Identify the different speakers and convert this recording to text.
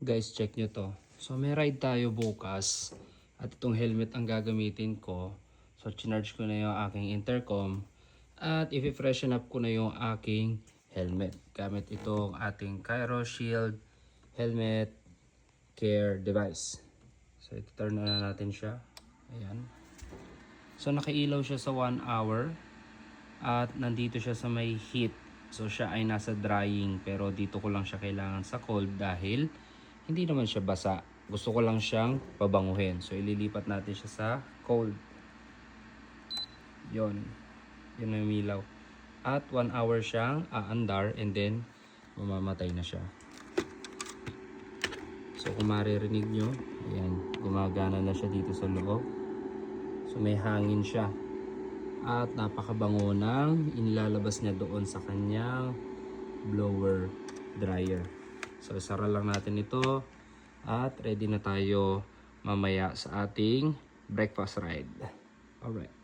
Speaker 1: Guys, check nyo to. So may ride tayo bukas at itong helmet ang gagamitin ko. So chinarge ko na yung aking intercom at i-freshen up ko na yung aking helmet gamit itong ating Cairo Shield Helmet Care Device. So ito-turn na natin siya. Ayan. So nakailaw siya sa 1 hour at nandito siya sa may heat. So siya ay nasa drying pero dito ko lang siya kailangan sa cold dahil hindi naman siya basa. Gusto ko lang siyang pabanguhin. So ililipat natin siya sa cold. Yun na yung ilaw. At 1 hour siyang aandar and then mamamatay na siya. So kung maririnig nyo, ayan, gumagana na siya dito sa loob. So may hangin siya. At napakabango ng inilalabas niya doon sa kanyang blower dryer. So isara lang natin ito at ready na tayo mamaya sa ating breakfast ride. Alright.